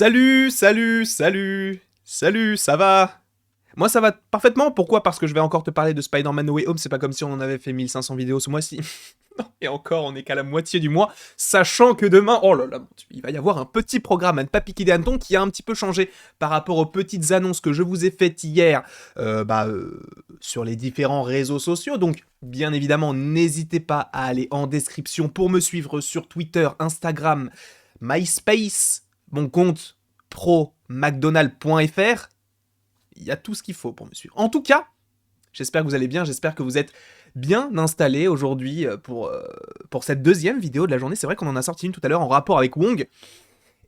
Salut, salut, salut, salut, ça va? Moi ça va parfaitement, pourquoi? Parce que je vais encore te parler de Spider-Man No Way Home, c'est pas comme si on en avait fait 1500 vidéos ce mois-ci. Non, et encore, on est qu'à la moitié du mois, sachant que demain, oh là là, mon Dieu, il va y avoir un petit programme à ne pas piquer des hannetons qui a un petit peu changé par rapport aux petites annonces que je vous ai faites hier sur les différents réseaux sociaux. Donc, bien évidemment, n'hésitez pas à aller en description pour me suivre sur Twitter, Instagram, MySpace, mon compte pro mcdonald.fr. Il y a tout ce qu'il faut pour me suivre. En tout cas, j'espère que vous allez bien, j'espère que vous êtes bien installés aujourd'hui pour cette deuxième vidéo de la journée. C'est vrai qu'on en a sorti une tout à l'heure en rapport avec Wong.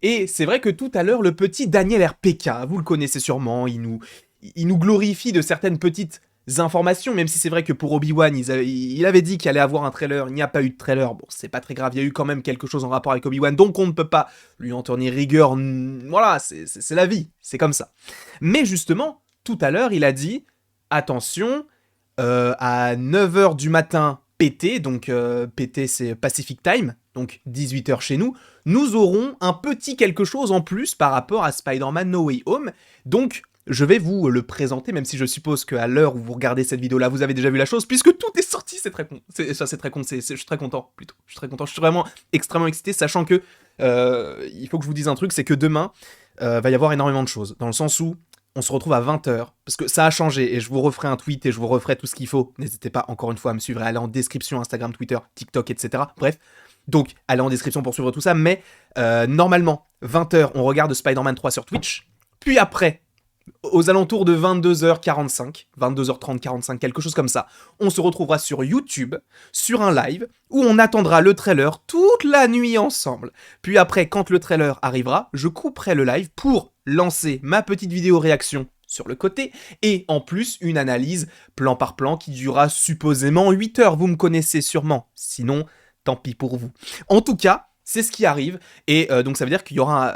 Et c'est vrai que tout à l'heure, le petit Daniel RPK, vous le connaissez sûrement, il nous glorifie de certaines petites informations, même si c'est vrai que pour Obi-Wan, il avait dit qu'il allait avoir un trailer, il n'y a pas eu de trailer, bon, c'est pas très grave, il y a eu quand même quelque chose en rapport avec Obi-Wan, donc on ne peut pas lui en tourner rigueur, voilà, c'est la vie, c'est comme ça. Mais justement, tout à l'heure, il a dit, attention, à 9h du matin PT, donc PT c'est Pacific Time, donc 18h chez nous, nous aurons un petit quelque chose en plus par rapport à Spider-Man No Way Home, donc je vais vous le présenter, même si je suppose qu'à l'heure où vous regardez cette vidéo-là, vous avez déjà vu la chose, puisque tout est sorti, c'est très con. Je suis très content, plutôt. Je suis très content, je suis vraiment extrêmement excité, sachant que, il faut que je vous dise un truc, c'est que demain, va y avoir énormément de choses, dans le sens où on se retrouve à 20h, parce que ça a changé, et je vous referai un tweet, et je vous referai tout ce qu'il faut. N'hésitez pas, encore une fois, à me suivre, à aller en description, Instagram, Twitter, TikTok, etc. Bref, donc, allez en description pour suivre tout ça, mais normalement, 20h, on regarde Spider-Man 3 sur Twitch, puis après, aux alentours de 22h45, 22h30, 45, quelque chose comme ça, on se retrouvera sur YouTube, sur un live, où on attendra le trailer toute la nuit ensemble. Puis après, quand le trailer arrivera, je couperai le live pour lancer ma petite vidéo réaction sur le côté, et en plus, une analyse plan par plan qui durera supposément 8 heures, vous me connaissez sûrement. Sinon, tant pis pour vous. En tout cas, c'est ce qui arrive, et donc ça veut dire qu'il y aura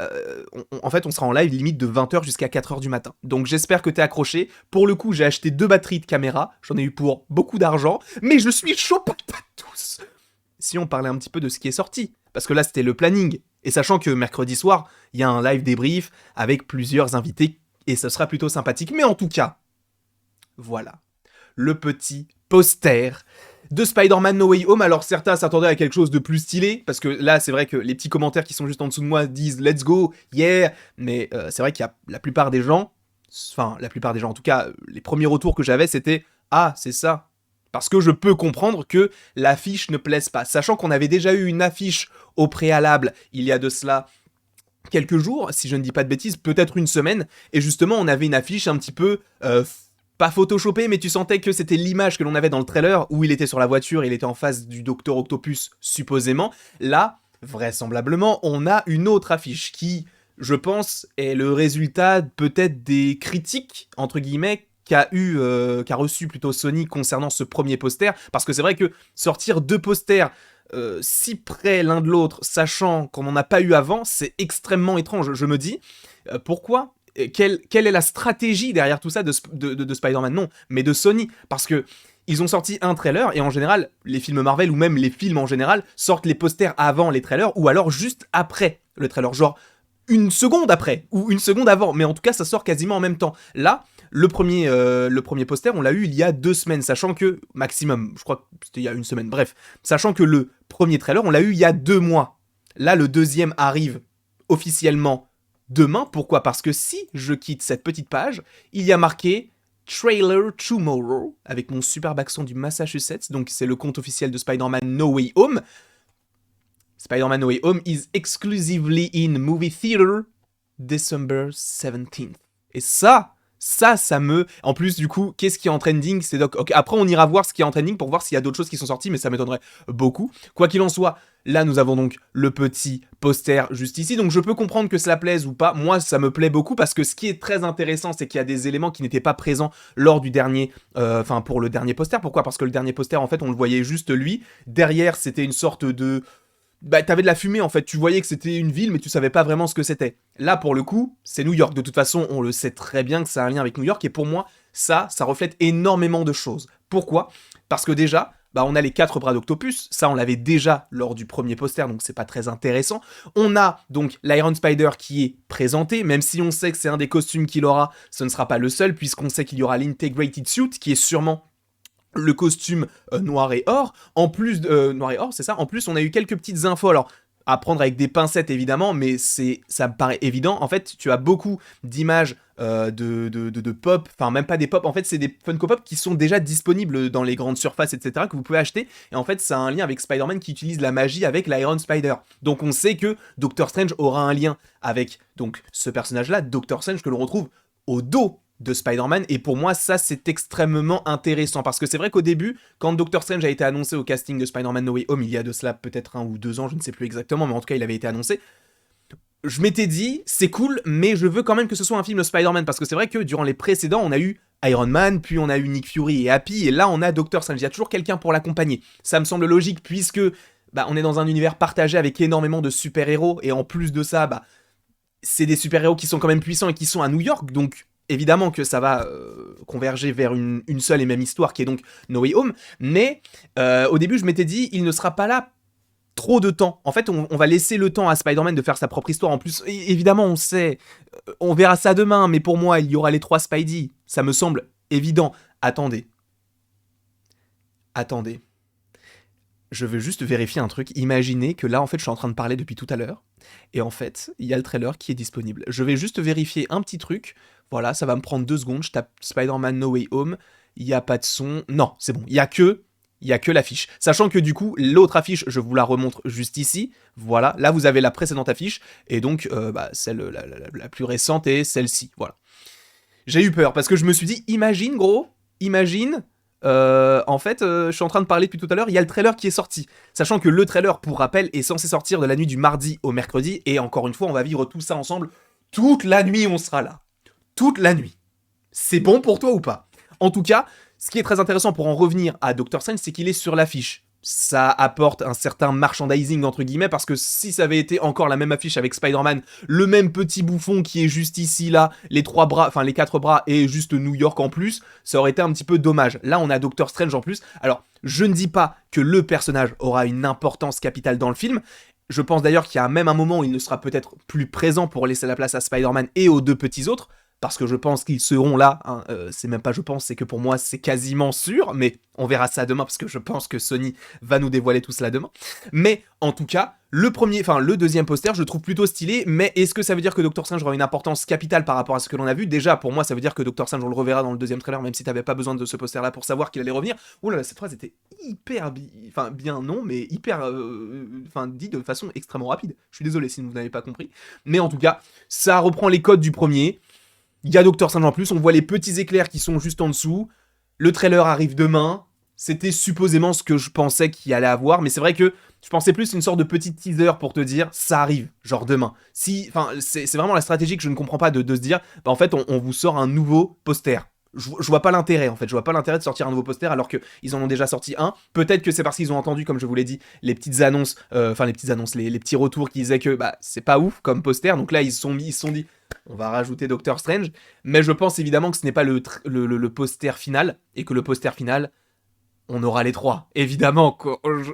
en fait on sera en live limite de 20h jusqu'à 4h du matin. Donc j'espère que t'es accroché. Pour le coup, j'ai acheté 2 batteries de caméra, j'en ai eu pour beaucoup d'argent, mais je suis chaud patate tous. Si on parlait un petit peu de ce qui est sorti, parce que là c'était le planning, et sachant que mercredi soir, il y a un live débrief avec plusieurs invités, et ça sera plutôt sympathique, mais en tout cas, voilà, le petit poster de Spider-Man No Way Home. Alors certains s'attendaient à quelque chose de plus stylé, parce que là c'est vrai que les petits commentaires qui sont juste en dessous de moi disent let's go, yeah, mais c'est vrai qu'il y a la plupart des gens, en tout cas les premiers retours que j'avais c'était ah c'est ça, parce que je peux comprendre que l'affiche ne plaise pas, sachant qu'on avait déjà eu une affiche au préalable il y a de cela quelques jours, si je ne dis pas de bêtises, peut-être une semaine, et justement on avait une affiche un petit peu pas photoshopé, mais tu sentais que c'était l'image que l'on avait dans le trailer, où il était sur la voiture, il était en face du Docteur Octopus, supposément. Là, vraisemblablement, on a une autre affiche qui, je pense, est le résultat peut-être des critiques, entre guillemets, qu'a reçu plutôt Sony concernant ce premier poster, parce que c'est vrai que sortir 2 posters si près l'un de l'autre, sachant qu'on n'en a pas eu avant, c'est extrêmement étrange. Je me dis, pourquoi quelle est la stratégie derrière tout ça de Spider-Man? Non, mais de Sony, parce que ils ont sorti un trailer, et en général, les films Marvel, ou même les films en général, sortent les posters avant les trailers, ou alors juste après le trailer, genre une seconde après, ou une seconde avant, mais en tout cas, ça sort quasiment en même temps. Là, le premier poster, on l'a eu il y a 2 semaines, sachant que, maximum, je crois que c'était il y a une semaine, bref, sachant que le premier trailer, on l'a eu il y a 2 mois. Là, le deuxième arrive officiellement demain. Pourquoi? Parce que si je quitte cette petite page, il y a marqué Trailer Tomorrow, avec mon superbe accent du Massachusetts, donc c'est le compte officiel de Spider-Man No Way Home. Spider-Man No Way Home is exclusively in movie theater December 17th. Et ça me... En plus, du coup, qu'est-ce qui est en trending? C'est donc... Okay, après, on ira voir ce qui est en trending pour voir s'il y a d'autres choses qui sont sorties, mais ça m'étonnerait beaucoup. Quoi qu'il en soit, là, nous avons donc le petit poster juste ici. Donc, je peux comprendre que cela plaise ou pas. Moi, ça me plaît beaucoup parce que ce qui est très intéressant, c'est qu'il y a des éléments qui n'étaient pas présents lors du dernier... pour le dernier poster. Pourquoi? Parce que le dernier poster, en fait, on le voyait juste lui. Derrière, c'était une sorte de... t'avais de la fumée en fait, tu voyais que c'était une ville mais tu savais pas vraiment ce que c'était. Là pour le coup, c'est New York, de toute façon on le sait très bien que ça a un lien avec New York, et pour moi, ça reflète énormément de choses. Pourquoi? Parce que déjà, bah on a les 4 bras d'Octopus, ça on l'avait déjà lors du premier poster, donc c'est pas très intéressant. On a donc l'Iron Spider qui est présenté, même si on sait que c'est un des costumes qu'il aura, ce ne sera pas le seul, puisqu'on sait qu'il y aura l'Integrated Suit, qui est sûrement le costume noir et or. En plus de noir et or, c'est ça. En plus, on a eu quelques petites infos. Alors, à prendre avec des pincettes évidemment, mais ça me paraît évident. En fait, tu as beaucoup d'images de pop, enfin même pas des pop, en fait c'est des Funko Pop qui sont déjà disponibles dans les grandes surfaces, etc., que vous pouvez acheter, et en fait ça a un lien avec Spider-Man qui utilise la magie avec l'Iron Spider. Donc on sait que Doctor Strange aura un lien avec donc ce personnage-là, Doctor Strange, que l'on retrouve au dos de Spider-Man, et pour moi ça c'est extrêmement intéressant, parce que c'est vrai qu'au début, quand Doctor Strange a été annoncé au casting de Spider-Man No Way Home, il y a de cela peut-être 1 ou 2 ans, je ne sais plus exactement, mais en tout cas il avait été annoncé, je m'étais dit, c'est cool, mais je veux quand même que ce soit un film de Spider-Man, parce que c'est vrai que durant les précédents, on a eu Iron Man, puis on a eu Nick Fury et Happy, et là on a Doctor Strange, il y a toujours quelqu'un pour l'accompagner. Ça me semble logique, puisque bah, on est dans un univers partagé avec énormément de super-héros, et en plus de ça, bah, c'est des super-héros qui sont quand même puissants et qui sont à New York, donc évidemment que ça va converger vers une seule et même histoire, qui est donc No Way Home, mais au début je m'étais dit, il ne sera pas là trop de temps. En fait, on va laisser le temps à Spider-Man de faire sa propre histoire. En plus, évidemment, on sait, on verra ça demain, mais pour moi, il y aura les 3 Spidey. Ça me semble évident. Attendez. Je veux juste vérifier un truc. Imaginez que là, en fait, je suis en train de parler depuis tout à l'heure. Et en fait, il y a le trailer qui est disponible. Je vais juste vérifier un petit truc. Voilà, ça va me prendre 2 secondes. Je tape Spider-Man No Way Home. Il n'y a pas de son. Non, c'est bon. Il y a que l'affiche. Sachant que du coup, l'autre affiche, je vous la remontre juste ici. Voilà, là vous avez la précédente affiche, et donc celle la plus récente est celle-ci. Voilà. J'ai eu peur, parce que je me suis dit, imagine gros, en fait, je suis en train de parler depuis tout à l'heure, il y a le trailer qui est sorti. Sachant que le trailer, pour rappel, est censé sortir de la nuit du mardi au mercredi, et encore une fois, on va vivre tout ça ensemble. Toute la nuit, on sera là. Toute la nuit. C'est bon pour toi ou pas? En tout cas, ce qui est très intéressant pour en revenir à Doctor Strange, c'est qu'il est sur l'affiche. Ça apporte un certain merchandising entre guillemets, parce que si ça avait été encore la même affiche avec Spider-Man, le même petit bouffon qui est juste ici, là, les 3 bras, enfin les 4 bras et juste New York en plus, ça aurait été un petit peu dommage. Là, on a Doctor Strange en plus. Alors, je ne dis pas que le personnage aura une importance capitale dans le film. Je pense d'ailleurs qu'il y a même un moment où il ne sera peut-être plus présent pour laisser la place à Spider-Man et aux 2 petits autres, parce que je pense qu'ils seront là, hein. C'est même pas je pense, c'est que pour moi c'est quasiment sûr, mais on verra ça demain, parce que je pense que Sony va nous dévoiler tout cela demain. Mais en tout cas, le deuxième poster, je le trouve plutôt stylé, mais est-ce que ça veut dire que Doctor Strange aura une importance capitale par rapport à ce que l'on a vu? Déjà, pour moi, ça veut dire que Doctor Strange, on le reverra dans le deuxième trailer, même si t'avais pas besoin de ce poster-là pour savoir qu'il allait revenir. Ouh là là, cette phrase était hyper, bien non, mais hyper, dit de façon extrêmement rapide. Je suis désolé si vous n'avez pas compris. Mais en tout cas, ça reprend les codes du premier. Il y a Doctor Strange en plus, on voit les petits éclairs qui sont juste en dessous. Le trailer arrive demain. C'était supposément ce que je pensais qu'il allait avoir, mais c'est vrai que je pensais plus une sorte de petit teaser pour te dire ça arrive, genre demain. C'est vraiment la stratégie que je ne comprends pas de se dire, en fait on vous sort un nouveau poster. Je vois pas l'intérêt en fait, je vois pas l'intérêt de sortir un nouveau poster alors qu'ils en ont déjà sorti un. Peut-être que c'est parce qu'ils ont entendu, comme je vous l'ai dit, les petites annonces, les petits retours qui disaient que c'est pas ouf comme poster, donc là ils se sont dit on va rajouter Doctor Strange, mais je pense évidemment que ce n'est pas le poster final, et que le poster final, on aura les 3. Évidemment,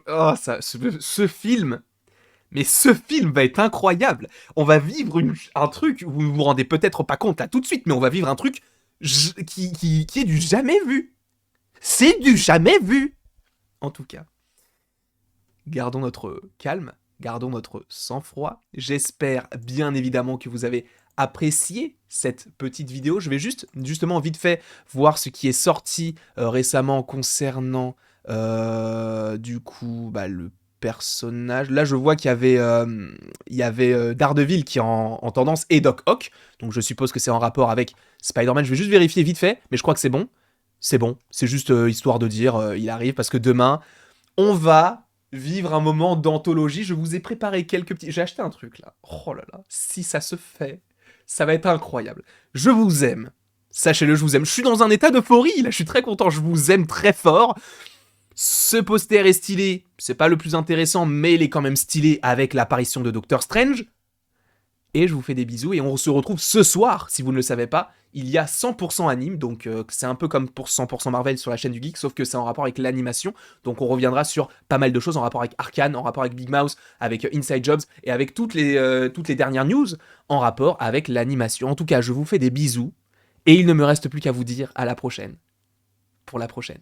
ce film, mais ce film va être incroyable. On va vivre un truc, vous ne vous rendez peut-être pas compte là tout de suite, mais on va vivre un truc qui est du jamais vu. C'est du jamais vu. En tout cas, gardons notre calme, gardons notre sang-froid. J'espère bien évidemment que vous avez apprécié cette petite vidéo. Je vais justement vite fait voir ce qui est sorti récemment concernant du coup le personnage. Là je vois qu'il y avait Daredevil qui est en tendance, et Doc Ock, donc je suppose que c'est en rapport avec Spider-Man. Je vais juste vérifier vite fait, mais je crois que c'est bon. C'est juste histoire de dire il arrive, parce que demain on va vivre un moment d'anthologie. Je vous ai préparé quelques petits... J'ai acheté un truc là. Oh là là, si ça se fait, ça va être incroyable. Je vous aime. Sachez-le, je vous aime. Je suis dans un état d'euphorie là, je suis très content. Je vous aime très fort. Ce poster est stylé. C'est pas le plus intéressant, mais il est quand même stylé avec l'apparition de Doctor Strange. Et je vous fais des bisous, et on se retrouve ce soir, si vous ne le savez pas. Il y a 100% anime, donc c'est un peu comme pour 100% Marvel sur la chaîne du Geek, sauf que c'est en rapport avec l'animation. Donc on reviendra sur pas mal de choses en rapport avec Arcane, en rapport avec Big Mouth, avec Inside Jobs, et avec toutes les dernières news en rapport avec l'animation. En tout cas, je vous fais des bisous, et il ne me reste plus qu'à vous dire à la prochaine. Pour la prochaine.